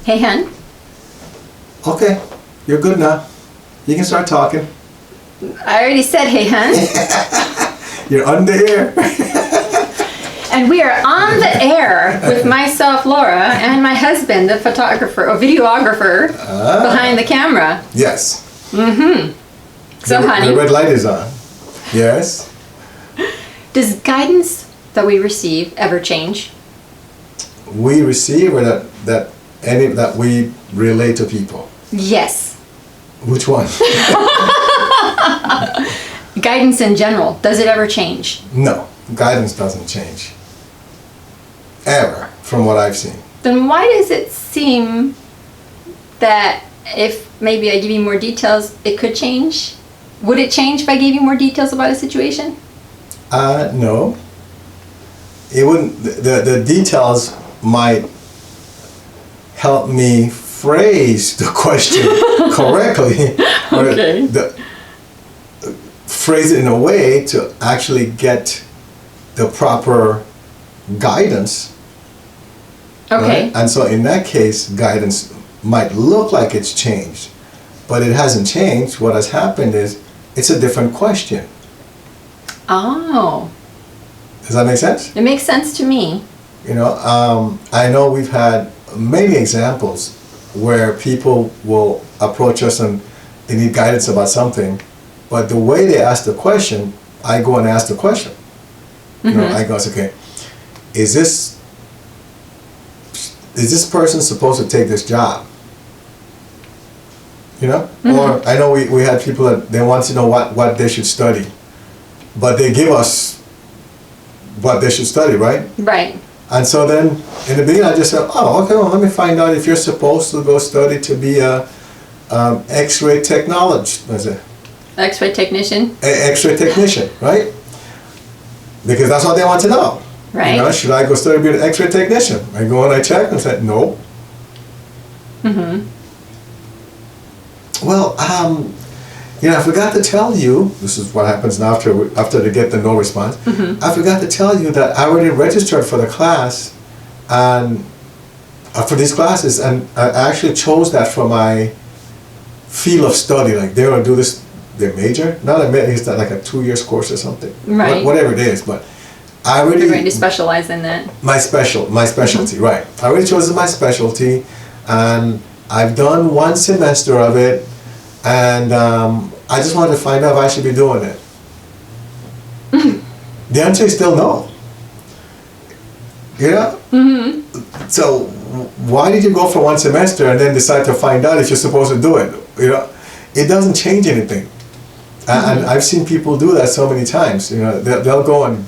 Hey, hun. Okay, you're good now. You can start talking. I already said hey, hun. You're on the air. And we are on the air with myself, Laura, and my husband, the photographer or videographer behind the camera. Yes. Mm-hmm. So, honey. The red light is on. Yes. Does guidance that we receive ever change? We receive or that we relay to people? Yes. Which one? Guidance in general, does it ever change? No, guidance doesn't change. Ever, from what I've seen. Then why does it seem that if maybe I give you more details, it could change? Would it change if I gave you more details about a situation? No. It wouldn't. The details might help me phrase the question correctly. Okay. Phrase it in a way to actually get the proper guidance. Okay. Right? And so in that case, guidance might look like it's changed, but it hasn't changed. What has happened is it's a different question. Oh. Does that make sense? It makes sense to me. You know, I know we've had many examples where people will approach us and they need guidance about something, but the way they ask the question, I go and ask the question. You know, I go, okay, is this person supposed to take this job? You know? Or I know we had people that they want to know what they should study, but they give us what they should study, right? Right. And so then in the beginning I just said, oh, okay, well let me find out if you're supposed to go study to be a X-ray technologist. What is it? X-ray technician. X-ray technician, right? Because that's what they want to know. Right. You know, should I go study to be an X-ray technician? I go and I check and said, no. Well, you know, I forgot to tell you, this is what happens now after they get the no response. I forgot to tell you that I already registered for the class and for these classes, and I actually chose that for my field of study. Like they want to do this, their major, not a major, it's like a 2 years course or something. Right. Whatever it is, but I already. You're going to specialize in that. My specialty, right. I already chosen my specialty, and I've done one semester of it, and I just wanted to find out if I should be doing it. The answer is still no. You know? So why did you go for one semester and then decide to find out if you're supposed to do it? You know, it doesn't change anything. And I've seen people do that so many times. You know, they'll go and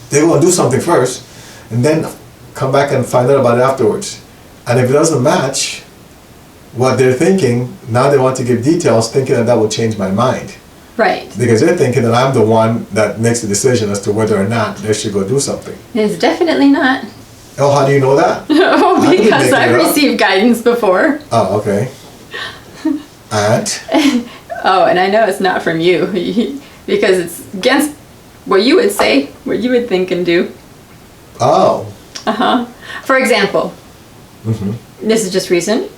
they will do something first, and then come back and find out about it afterwards. And if it doesn't match what they're thinking, now they want to give details, thinking that will change my mind. Right. Because they're thinking that I'm the one that makes the decision as to whether or not they should go do something. It's definitely not. Oh, how do you know that? Oh, because I've received guidance before. Oh, okay. And? Oh, and I know it's not from you, because it's against what you would say, what you would think and do. Oh. For example, this is just recent.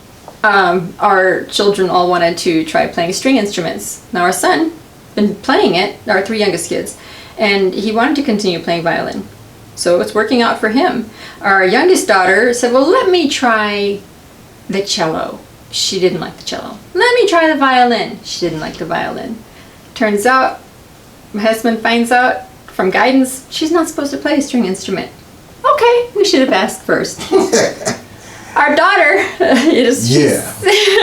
Our children all wanted to try playing string instruments. Now our son been playing it, our 3 youngest kids, and he wanted to continue playing violin. So it's working out for him. Our youngest daughter said, well, let me try the cello. She didn't like the cello. Let me try the violin. She didn't like the violin. Turns out, my husband finds out from guidance, she's not supposed to play a string instrument. Okay, we should have asked first. Our daughter,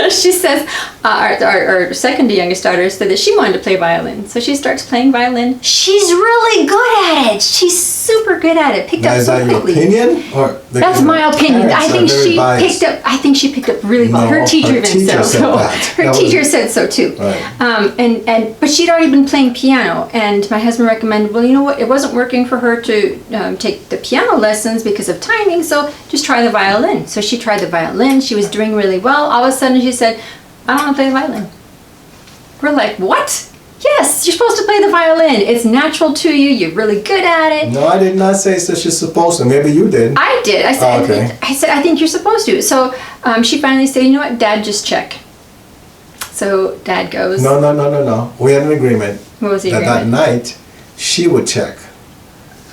she says, our second youngest daughter said that she wanted to play violin. So she starts playing violin. She's really good at it. She's super good at it. Picked up so quickly. Is that your opinion? Or that's my opinion. I think she picked up really well. Her teacher even said so. Her teacher said so too. Right. But she'd already been playing piano, and my husband recommended, well, you know what? It wasn't working for her to take the piano lessons because of timing, so just try the violin. So she tried the violin. She was doing really well. All of a sudden she said, I don't want to play the violin. We're like, what? Yes, you're supposed to play the violin. It's natural to you. You're really good at it. No, I did not say that she's supposed to. Maybe you did. I did. I said, Okay. I think you're supposed to. So she finally said, you know what, Dad, just check. So Dad goes. No. We had an agreement. What was the that agreement? That night, she would check.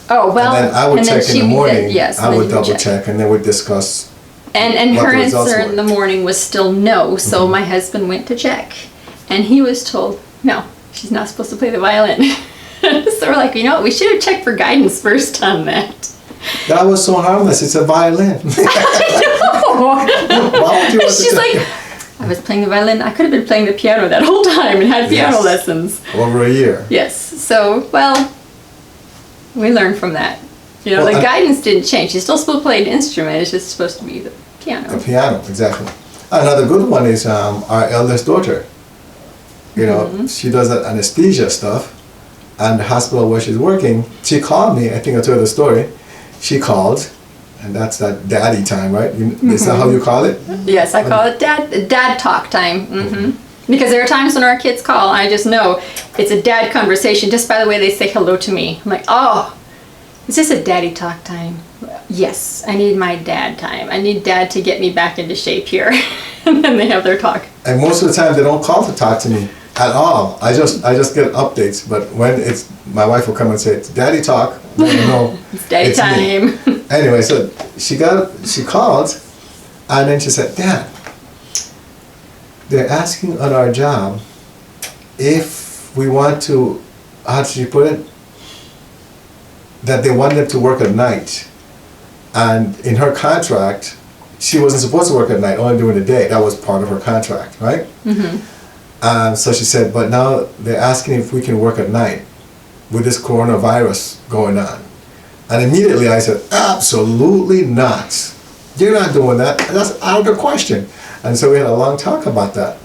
Oh, well. And then I would check in the morning. Yes. I would double check, and then we'd discuss. And what her the results answer were. in the morning was still no. So my husband went to check. And he was told, no, she's not supposed to play the violin. So we're like, you know what, we should have checked for guidance first on that. That was so harmless. It's a violin. Why would you want to She's check? like, I was playing the violin. I could have been playing the piano that whole time and had piano Yes. lessons. Over a year. Yes. So, well, we learned from that. You know, Well, the guidance didn't change. She's still supposed to play an instrument. It's just supposed to be the piano. The piano, exactly. Another good one is our eldest daughter. You know, she does that anesthesia stuff, and the hospital where she's working, she called me. I think I told the story. She called, and that's that daddy time, right? Is that how you call it? Yes, I call it dad talk time. Because there are times when our kids call, I just know it's a dad conversation just by the way they say hello to me. I'm like, oh, is this a daddy talk time? Yes, I need my dad time. I need dad to get me back into shape here. And then they have their talk. And most of the time, they don't call to talk to me at all. I just get updates. But when it's my wife will come and say, "It's daddy talk," no, It's daddy it's me. time. Anyway, so she called, and then she said, "Dad, they're asking on our job if we want to, how did she put it? That they want them to work at night. And in her contract, she wasn't supposed to work at night, only during the day. That was part of her contract, right? So she said, but now they're asking if we can work at night with this coronavirus going on. And immediately I said, absolutely not. You're not doing that. That's out of the question. And so we had a long talk about that.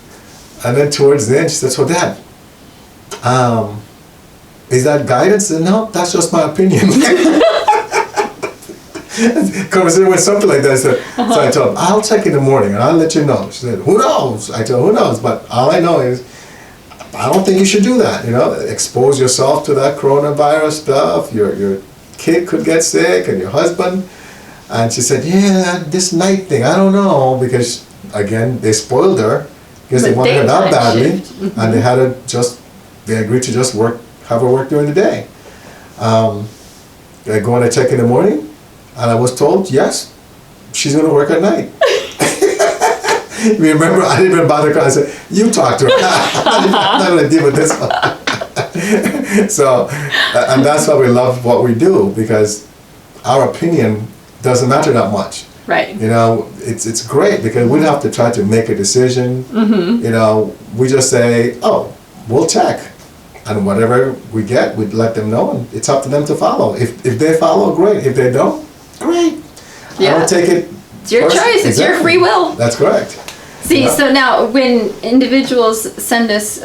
And then towards the end, she said, so Dad, is that guidance? I said, no, that's just my opinion. Conversation went something like that. I said, so I told him, I'll check in the morning and I'll let you know. She said, who knows? I told her, who knows? But all I know is, I don't think you should do that. You know, expose yourself to that coronavirus stuff. Your kid could get sick and your husband. And she said, yeah, this night thing, I don't know. Because, again, they spoiled her because they But wanted her that daytime badly. shift. And they agreed to just have her work during the day. They go on a check in the morning. And I was told, yes, she's going to work at night. Remember, I didn't even bother. I said, you talk to her. I'm not going to deal with this one. So, and that's why we love what we do, because our opinion doesn't matter that much. Right. You know, it's great because we don't have to try to make a decision. You know, we just say, oh, we'll check. And whatever we get, we'd let them know, and it's up to them to follow. If they follow, great. If they don't, great. Yeah. I don't take it. It's your choice. It's your free will. That's correct. See, Yeah. so now when individuals send us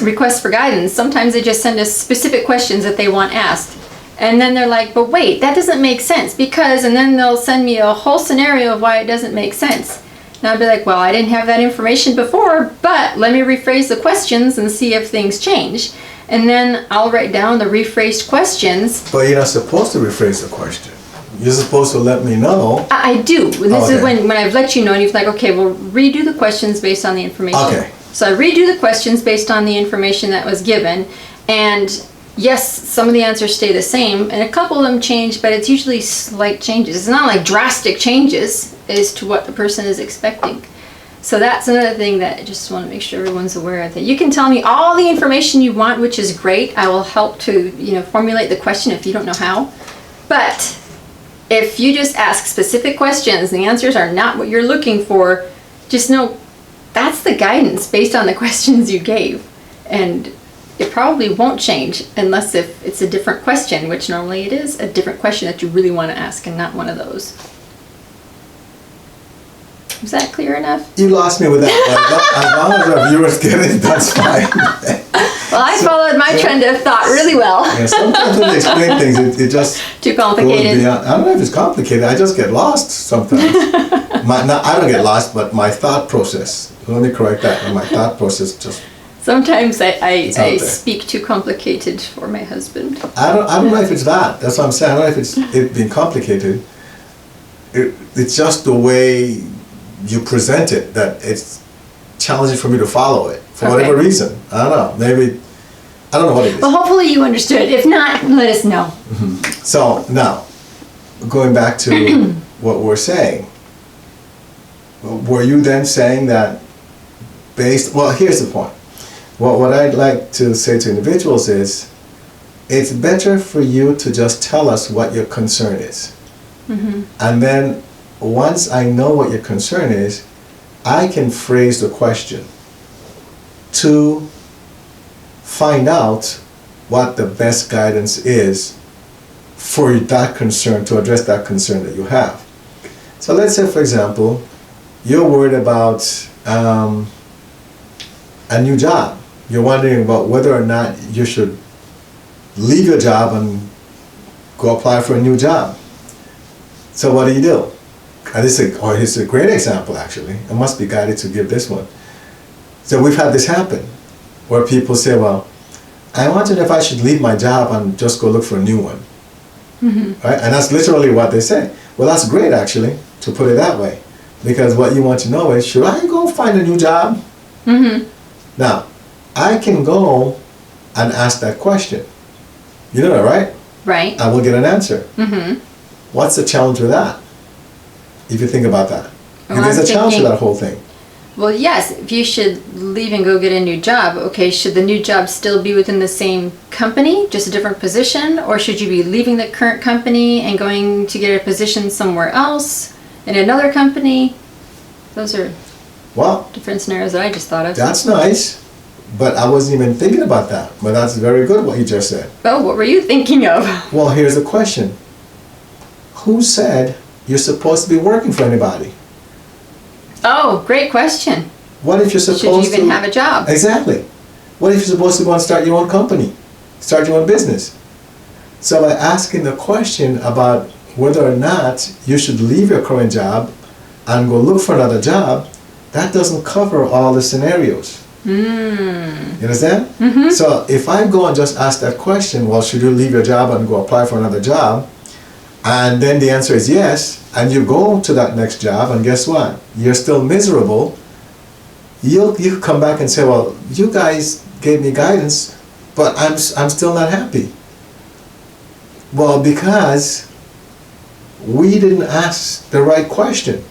requests for guidance, sometimes they just send us specific questions that they want asked. And then they're like, but wait, that doesn't make sense because, and then they'll send me a whole scenario of why it doesn't make sense. And I'll be like, well, I didn't have that information before, but let me rephrase the questions and see if things change. And then I'll write down the rephrased questions. But you're not supposed to rephrase the question. You're supposed to let me know. I do. This Okay. is when I've let you know and you're like, okay, well, redo the questions based on the information. Okay. So I redo the questions based on the information that was given. And yes, some of the answers stay the same and a couple of them change, but it's usually slight changes. It's not like drastic changes as to what the person is expecting. So that's another thing that I just want to make sure everyone's aware of. That you can tell me all the information you want, which is great. I will help to, formulate the question if you don't know how. But if you just ask specific questions and the answers are not what you're looking for, just know that's the guidance based on the questions you gave. And it probably won't change unless if it's a different question, which normally it is a different question that you really want to ask and not one of those. Is that clear enough? You lost me with that. As long as our viewers get it, that's fine. Well, I followed my trend of thought really well. Yeah, sometimes when they explain things, it just Too goes complicated. beyond. I don't know if it's complicated. I just get lost sometimes. I don't get lost, but my thought process. Let me correct that. My thought process just. Sometimes I It's out there. speak too complicated for my husband. I don't know if it's that. That's what I'm saying. I don't know if it's being complicated. It's just the way you present it that it's challenging for me to follow it for whatever reason. I don't know. Maybe I don't know what it is. Well, hopefully you understood. If not, let us know. So now, going back to what we're saying, were you then saying that well, here's the point. What I'd like to say to individuals is, it's better for you to just tell us what your concern is. And then once I know what your concern is, I can phrase the question to find out what the best guidance is for that concern, to address that concern that you have. So let's say, for example, you're worried about a new job. You're wondering about whether or not you should leave your job and go apply for a new job. So what do? And this is a great example, actually. I must be guided to give this one. So we've had this happen, where people say, well, I wondered if I should leave my job and just go look for a new one. Right? And that's literally what they say. Well, that's great, actually, to put it that way. Because what you want to know is, should I go find a new job? Now, I can go and ask that question. You know that, right? Right. I will get an answer. What's the challenge with that? If you think about that. Well, There's a challenge to that whole thing. Well, yes, if you should leave and go get a new job, okay, should the new job still be within the same company, just a different position? Or should you be leaving the current company and going to get a position somewhere else in another company? Those are different scenarios that I just thought of. That's nice, but I wasn't even thinking about that. But that's very good what you just said. Oh, what were you thinking of? Well, here's the question. Who said you're supposed to be working for anybody? Oh, great question. What if you're supposed to... Should you even have a job? Exactly. What if you're supposed to go and start your own company? Start your own business? So by asking the question about whether or not you should leave your current job and go look for another job, that doesn't cover all the scenarios. You understand? So if I go and just ask that question, well, should you leave your job and go apply for another job? And then the answer is yes, and you go to that next job, and guess what? You're still miserable. You come back and say, well, you guys gave me guidance, but I'm still not happy. Well, because we didn't ask the right question.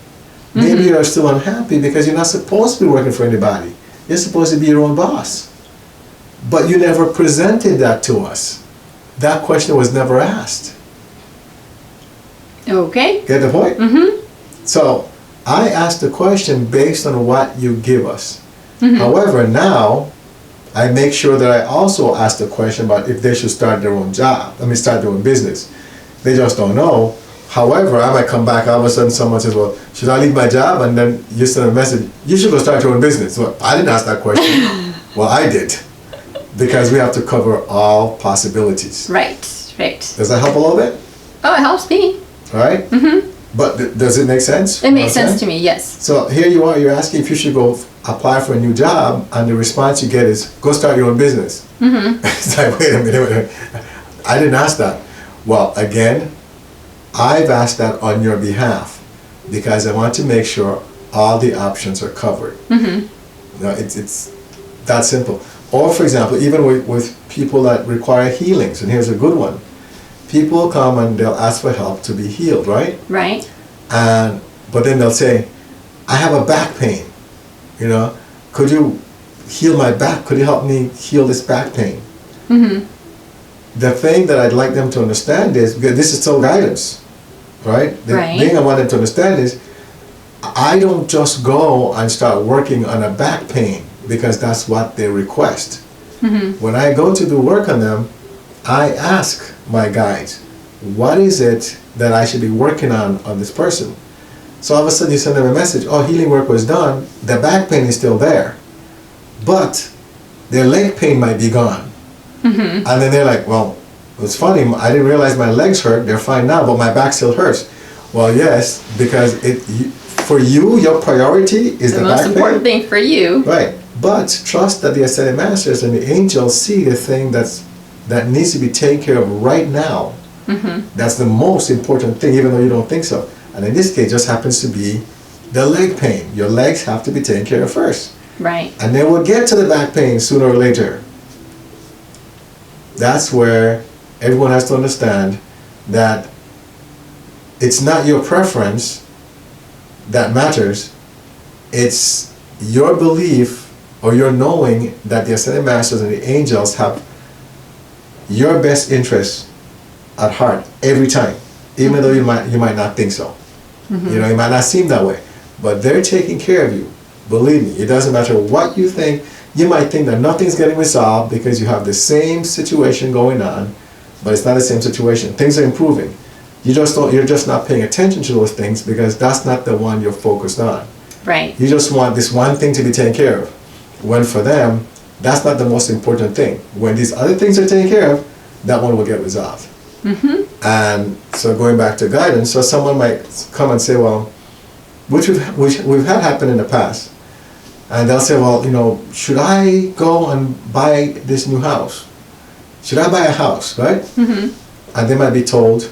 Maybe you're still unhappy because you're not supposed to be working for anybody. You're supposed to be your own boss. But you never presented that to us. That question was never asked. Okay. Get the point? So I asked the question based on what you give us. However, now I make sure that I also ask the question about if they should start their own job. Start their own business. They just don't know. However, I might come back, all of a sudden someone says, well, should I leave my job? And then you send a message, you should go start your own business. Well, I didn't ask that question. Well, I did. Because we have to cover all possibilities. Right. Does that help a little bit? Oh, it helps me. Right? But does it make sense? It makes sense to me, yes. So here you are, you're asking if you should go apply for a new job, and the response you get is, go start your own business. It's like, wait a minute. I didn't ask that. Well, again, I've asked that on your behalf because I want to make sure all the options are covered. It's that simple. Or, for example, even with people that require healings, and here's a good one. People come and they'll ask for help to be healed, right? Right. But then they'll say, I have a back pain. Could you heal my back? Could you help me heal this back pain? The thing that I'd like them to understand is, because this is still guidance, right? The thing I want them to understand is, I don't just go and start working on a back pain because that's what they request. When I go to do work on them, I ask my guides, what is it that I should be working on this person? So all of a sudden you send them a message, oh, healing work was done, the back pain is still there, but their leg pain might be gone. And then they're like, well, it's funny, I didn't realize my legs hurt, they're fine now, but my back still hurts. Well, yes, because for you, your priority is the back pain. The most important thing for you. Right. But trust that the ascended masters and the angels see the thing that needs to be taken care of right now. That's the most important thing, even though you don't think so. And in this case, just happens to be the leg pain. Your legs have to be taken care of first. Right. And then we'll get to the back pain sooner or later. That's where everyone has to understand that it's not your preference that matters. It's your belief or your knowing that the ascended masters and the angels have your best interest at heart every time, even though you might not think so. You know, it might not seem that way, but they're taking care of you. Believe me, it doesn't matter what you think. You might think that nothing's getting resolved because you have the same situation going on, but it's not the same situation. Things are improving. You're just not paying attention to those things because that's not the one you're focused on. Right. You just want this one thing to be taken care of. When for them, that's not the most important thing. When these other things are taken care of, that one will get resolved. And so going back to guidance, so someone might come and say, well, which we've had happen in the past. And they'll say, well, you know, should I go and buy this new house? Should I buy a house, right? And they might be told,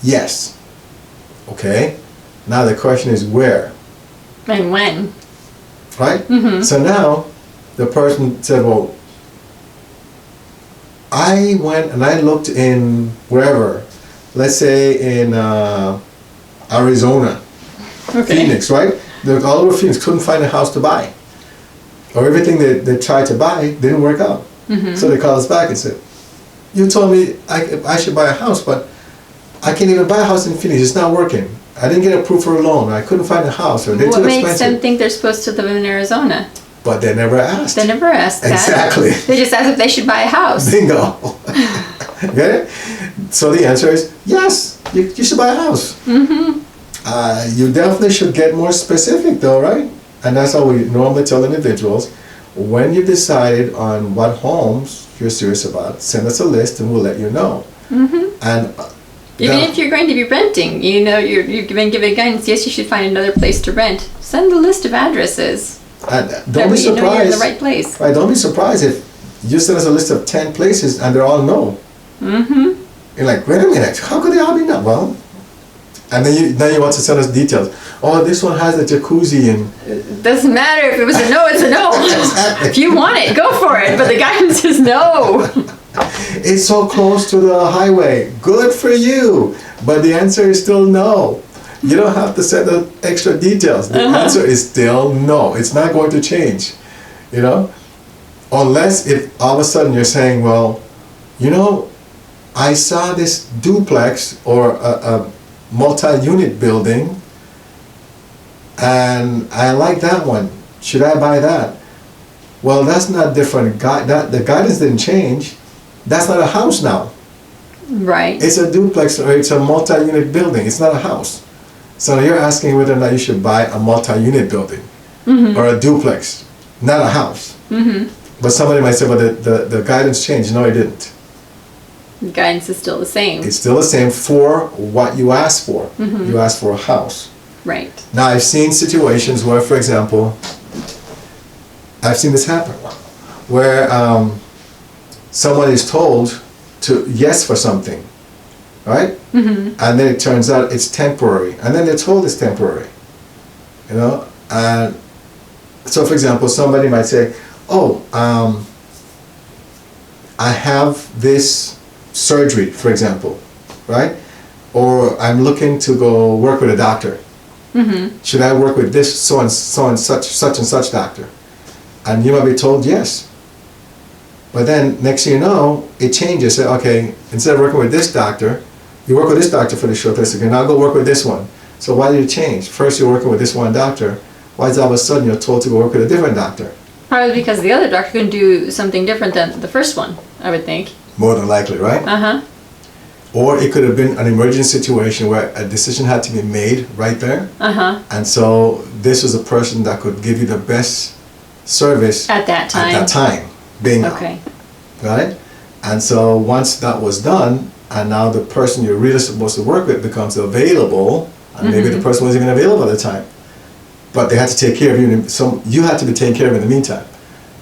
yes. Okay. Now the question is where? And when? Right? So now the person said, well, I went and I looked in wherever, let's say in Arizona, Phoenix, right? They looked all over Phoenix, couldn't find a house to buy. Or everything they tried to buy didn't work out. So they called us back and said, you told me I should buy a house, but I can't even buy a house in Phoenix, it's not working. I didn't get approved for a loan, or I couldn't find a house, or they're too expensive. What makes them think they're supposed to live in Arizona? But they never asked. They never asked that. Exactly. They just asked if they should buy a house. Bingo. Get it? So the answer is yes, you should buy a house. You definitely should get more specific though, right? And that's how we normally tell individuals, when you've decided on what homes you're serious about, send us a list and we'll let you know. And even if you're going to be renting, you know, you've been given guidance, yes, you should find another place to rent. Send a list of addresses. And don't be surprised. You know you're in the right place. Right, don't be surprised if you send us a list of 10 places and they're all no. You're like, wait a minute, how could they all be no? Well, and then you want to send us details. Oh, this one has a jacuzzi and... It doesn't matter if it was a no, it's a no. Exactly. If you want it, go for it. But the guidance is no. It's so close to the highway. Good for you. But the answer is still no. You don't have to send the extra details. The answer is still no. It's not going to change. You know? Unless if all of a sudden you're saying, well, you know, I saw this duplex or a multi-unit building and I like that one. Should I buy that? Well, that's not different. The guidance didn't change. That's not a house now. Right. It's a duplex or it's a multi-unit building. It's not a house. So you're asking whether or not you should buy a multi-unit building or a duplex, not a house. But somebody might say, well, the guidance changed. No, it didn't. The guidance is still the same. It's still the same for what you asked for. You asked for a house. Right. Now, I've seen situations where, for example, I've seen this happen, where someone is told to yes for something, right? And then it turns out it's temporary, and then they're told it's temporary, you know? And so, for example, somebody might say, oh, I have this surgery, for example, right? Or I'm looking to go work with a doctor. Should I work with this so and such doctor? And you might be told yes. But then next thing you know, it changes. Say, okay, instead of working with this doctor, you work with this doctor for the short term. Okay, now go work with this one. So why did it change? First you're working with this one doctor. Why is all of a sudden you're told to go work with a different doctor? Probably because the other doctor can do something different than the first one, I would think. More than likely, right? Or it could have been an emergency situation where a decision had to be made right there. And so this was a person that could give you the best service at that time. Bingo. Okay. Got it? And so once that was done, and now the person you're really supposed to work with becomes available, and maybe the person wasn't even available at the time. but they had to take care of you. So you had to be taken care of in the meantime.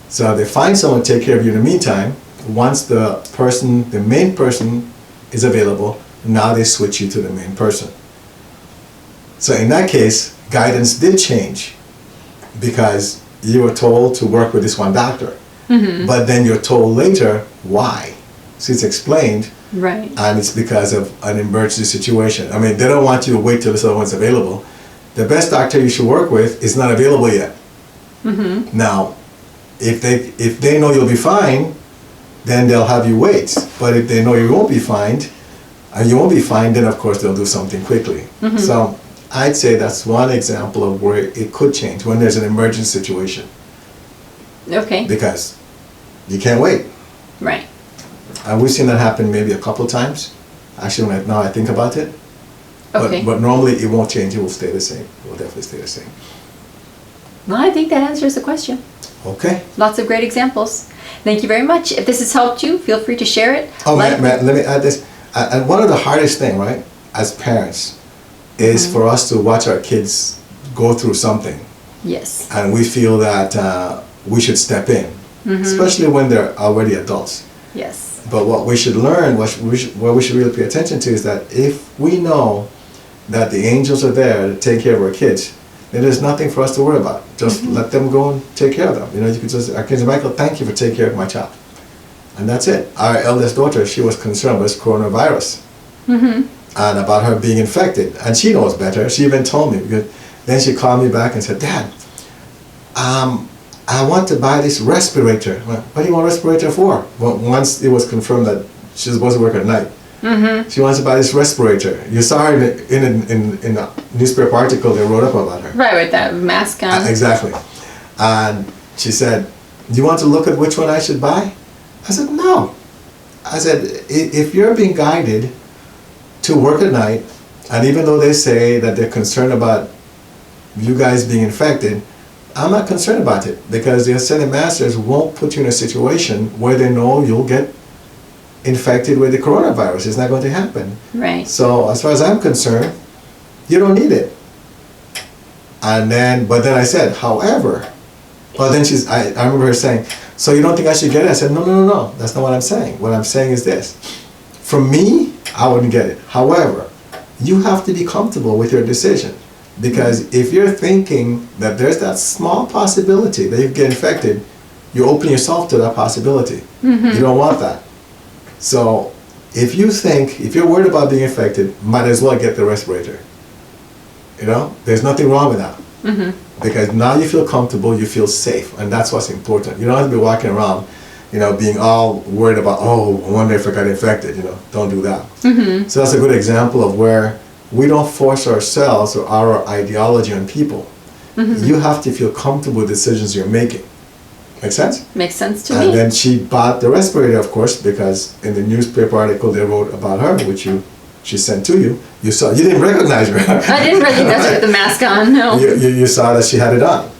So they find someone to take care of you in the meantime. Once the main person is available, now they switch you to the main person. So in that case, guidance did change because you were told to work with this one doctor. Mm-hmm. But then you're told later why. So it's explained. Right. And it's because of an emergency situation. I mean, they don't want you to wait till this other one's available. The best doctor you should work with is not available yet. Mm-hmm. Now, if they know you'll be fine, then they'll have you wait. But if they know you won't be fine, then of course they'll do something quickly. Mm-hmm. So I'd say that's one example of where it could change when there's an emergency situation. Okay. Because you can't wait. Right. And we've seen that happen maybe a couple times. Actually, now I think about it. Okay. But normally it won't change. It will stay the same. It will definitely stay the same. Well, I think that answers the question. Okay. Lots of great examples. Thank you very much. If this has helped you, feel free to share it. Oh, Matt, let me add this. And one of the hardest things, right, as parents, is mm-hmm. for us to watch our kids go through something. Yes. And we feel that we should step in, mm-hmm. especially when they're already adults. Yes. But what we should learn, what we should really pay attention to is that if we know that the angels are there to take care of our kids, then there's nothing for us to worry about. Just mm-hmm. let them go and take care of them. You know, you could just, our kids, Michael, thank you for taking care of my child. And that's it. Our eldest daughter, she was concerned with coronavirus mm-hmm. and about her being infected. And she knows better. She even told me, because then she called me back and said, Dad, I want to buy this respirator. What do you want a respirator for? Well, once it was confirmed that she's supposed to work at night, mm-hmm. she wants to buy this respirator. You saw her in a newspaper article they wrote up about her. Right, with that mask on. Exactly. And she said, do you want to look at which one I should buy? I said, no. I said, if you're being guided to work at night, and even though they say that they're concerned about you guys being infected, I'm not concerned about it because the ascended masters won't put you in a situation where they know you'll get infected with the coronavirus. It's not going to happen. Right. So as far as I'm concerned, you don't need it. But then I said, however, then I remember her saying, so you don't think I should get it? I said, no, that's not what I'm saying. What I'm saying is this. For me, I wouldn't get it. However, you have to be comfortable with your decision. Because if you're thinking that there's that small possibility that you get infected, you open yourself to that possibility. Mm-hmm. You don't want that. So if you're worried about being infected, might as well get the respirator. You know, there's nothing wrong with that. Mm-hmm. Because now you feel comfortable, you feel safe, and that's what's important. You don't have to be walking around, you know, being all worried about, I wonder if I got infected, you know, don't do that. Mm-hmm. So that's a good example of where we don't force ourselves or our ideology on people. Mm-hmm. You have to feel comfortable with decisions you're making. Make sense? Makes sense to me. And then she bought the respirator, of course, because in the newspaper article they wrote about her, which she sent to you. You didn't recognize her. I didn't recognize her with the mask on, no. You saw that she had it on,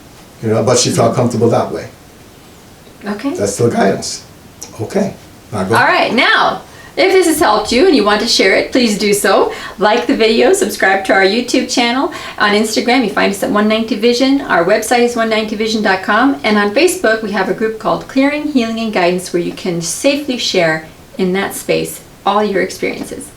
you know, but she felt comfortable that way. Okay. That's still guidance. Okay. Now go. All right, now, if this has helped you and you want to share it, please do so. Like the video, subscribe to our YouTube channel. On Instagram, you find us at 190 Vision. Our website is 190vision.com. And on Facebook, we have a group called Clearing, Healing, and Guidance where you can safely share in that space all your experiences.